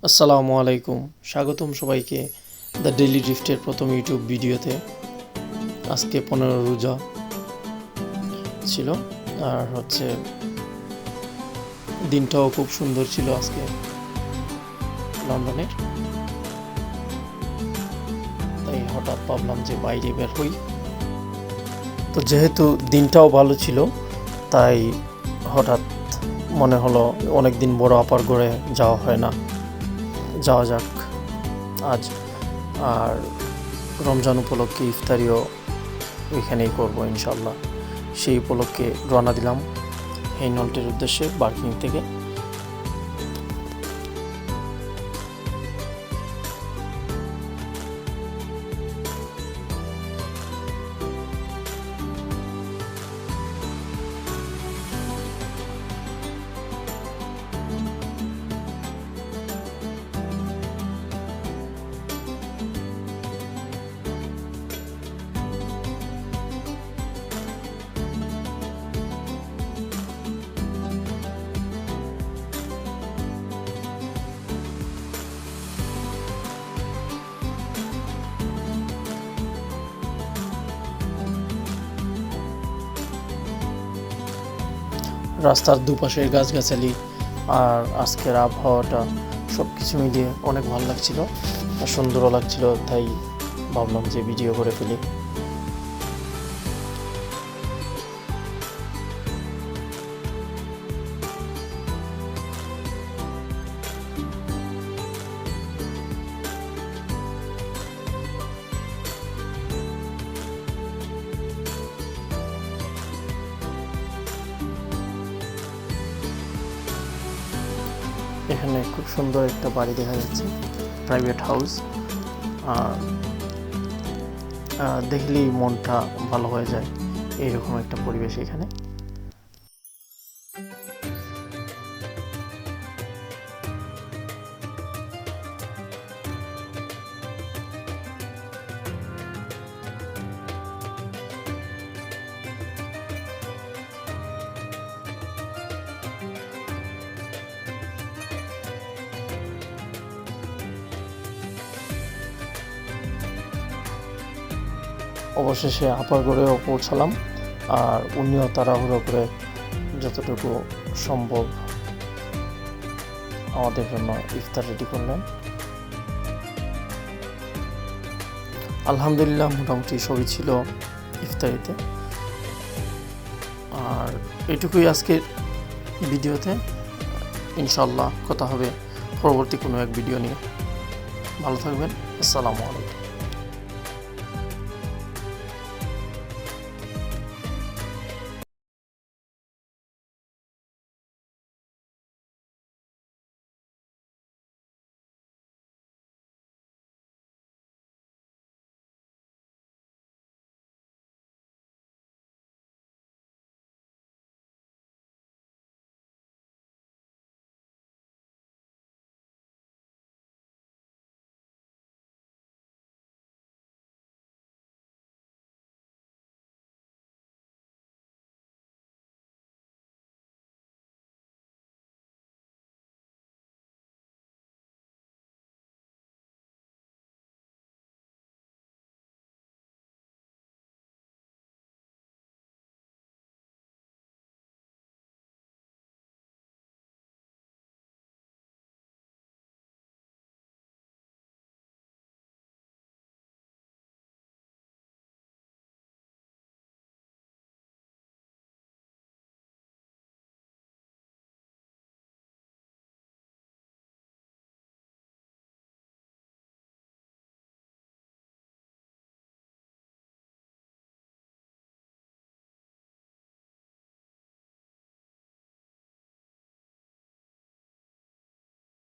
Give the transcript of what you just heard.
আসসালামু আলাইকুম, স্বাগতম সবাইকে দ্য ডেইলি ড্রিফটের প্রথম ইউটিউব ভিডিওতে। আজকে 15 রোজা ছিল আর দিনটাও খুব সুন্দর ছিল আজকে লন্ডনের। তাই হঠাৎ ভাবলাম যে বাইরে বের হই। তো যেহেতু দিনটাও ভালো ছিল তাই হঠাৎ মনে হলো অনেকদিন বড় আপার ঘরে যাওয়া হয় না, যাওয়া যাক আজ। আর রমজান উপলক্ষে ইফতারিও ওইখানেই করবো ইনশাল্লাহ। সেই উপলক্ষে রওনা দিলাম হেইনল্টের উদ্দেশ্যে বার্কিং থেকে। রাস্তার দুপাশের গাছগাছালি আর আজকের আবহাওয়াটা সব কিছু মিলিয়ে অনেক ভালো লাগছিল আর সুন্দরও লাগছিল, তাই ভাবলাম যে ভিডিও করে ফেলি। এখানে খুব সুন্দর একটা বাড়ি দেখা যাচ্ছে, প্রাইভেট হাউস। আর দেখলেই মনটা ভালো হয়ে যায়, এইরকম একটা পরিবেশ এখানে। অবশেষে আপার ঘরেও পৌঁছালাম আর উনিও তাড়াহুড়ো করে যতটুকু সম্ভব আমাদের জন্য ইফতার রেডি করলেন। আলহামদুলিল্লাহ মোটামুটি সবই ছিল ইফতারিতে। আর এটুকুই আজকের ভিডিওতে। ইনশাল্লাহ কথা হবে পরবর্তী কোনো এক ভিডিও নিয়ে। ভালো থাকবেন। আসসালামু আলাইকুম।